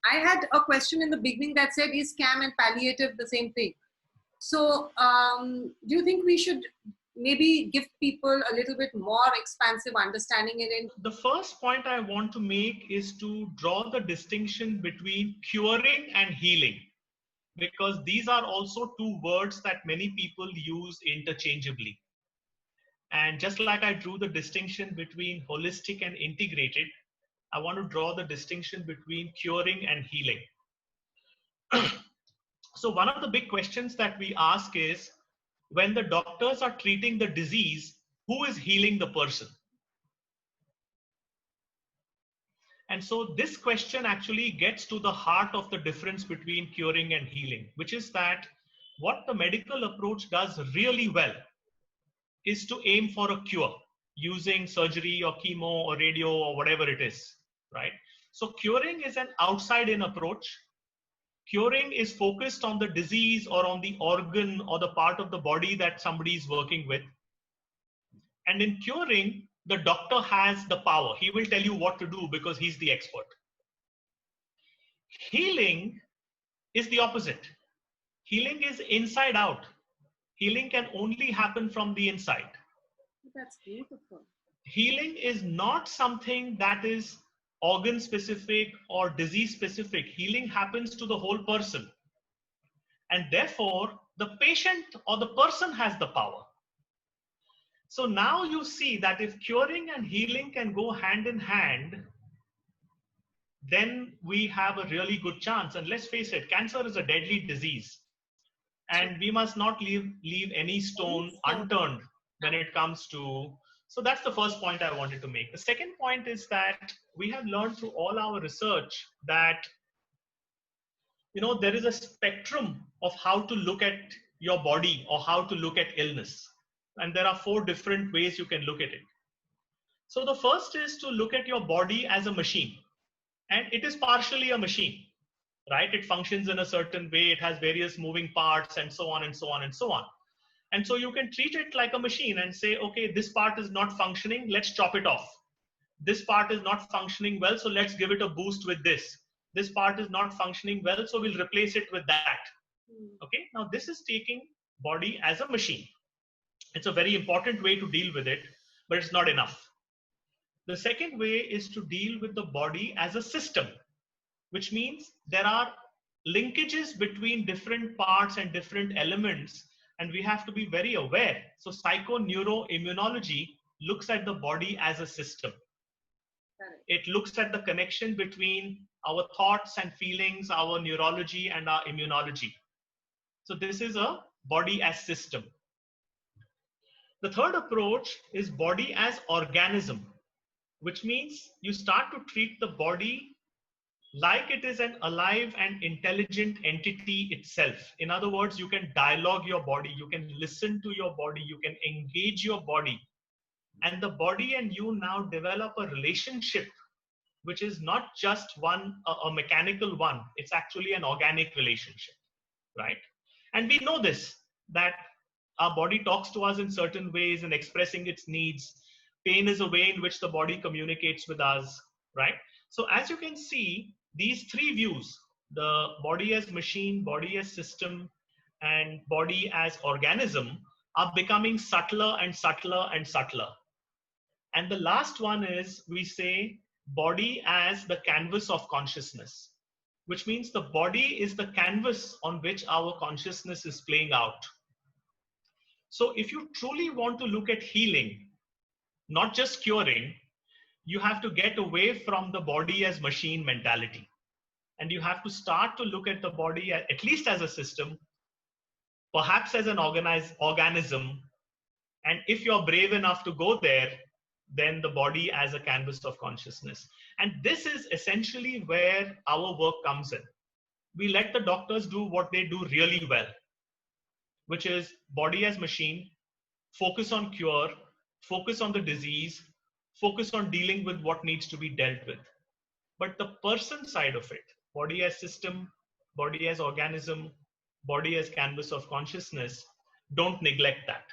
I had a question in the beginning that said, is CAM and palliative the same thing? So do you think we should maybe give people a little bit more expansive understanding in it? The first point I want to make is to draw the distinction between curing and healing, because these are also two words that many people use interchangeably. And just like I drew the distinction between holistic and integrated, I want to draw the distinction between curing and healing. So one of the big questions that we ask is, when the doctors are treating the disease, who is healing the person? And so this question actually gets to the heart of the difference between curing and healing, which is that what the medical approach does really well is to aim for a cure using surgery or chemo or radio or whatever it is, right? So curing is an outside-in approach. Curing is focused on the disease or on the organ or the part of the body that somebody is working with. And in curing, the doctor has the power. He will tell you what to do because he's the expert. Healing is the opposite. Healing is inside out. Healing can only happen from the inside. That's beautiful. Healing is not something that is organ specific or disease specific. Healing happens to the whole person. And therefore, the patient or the person has the power. So now you see that if curing and healing can go hand in hand, then we have a really good chance. And let's face it, cancer is a deadly disease. And we must not leave any stone unturned when it comes to. So that's the first point I wanted to make. The second point is that we have learned through all our research that, you know, there is a spectrum of how to look at your body or how to look at illness. And there are 4 different ways you can look at it. So the first is to look at your body as a machine. And it is partially a machine, right? It functions in a certain way. It has various moving parts and so on and so on and so on. And so you can treat it like a machine and say, okay, this part is not functioning, let's chop it off. This part is not functioning well, so let's give it a boost with this. This part is not functioning well, so we'll replace it with that. Okay, now this is taking body as a machine. It's a very important way to deal with it, but it's not enough. The second way is to deal with the body as a system, which means there are linkages between different parts and different elements, and we have to be very aware. So psychoneuroimmunology looks at the body as a system. It looks at the connection between our thoughts and feelings, our neurology and our immunology. So this is a body as system. The third approach is body as organism, which means you start to treat the body like it is an alive and intelligent entity itself. In other words, you can dialogue your body, you can listen to your body, you can engage your body. And the body and you now develop a relationship, which is not just a mechanical one. It's actually an organic relationship, right? And we know this, that our body talks to us in certain ways in expressing its needs. Pain is a way in which the body communicates with us, right? So as you can see, these 3 views, the body as machine, body as system, and body as organism, are becoming subtler and subtler and subtler. And the last one is, we say, body as the canvas of consciousness, which means the body is the canvas on which our consciousness is playing out. So if you truly want to look at healing, not just curing, you have to get away from the body as machine mentality. And you have to start to look at the body at least as a system, perhaps as an organism. And if you're brave enough to go there, then the body as a canvas of consciousness. And this is essentially where our work comes in. We let the doctors do what they do really well, which is body as machine, focus on cure, focus on the disease, focus on dealing with what needs to be dealt with. But the person side of it, body as system, body as organism, body as canvas of consciousness, don't neglect that.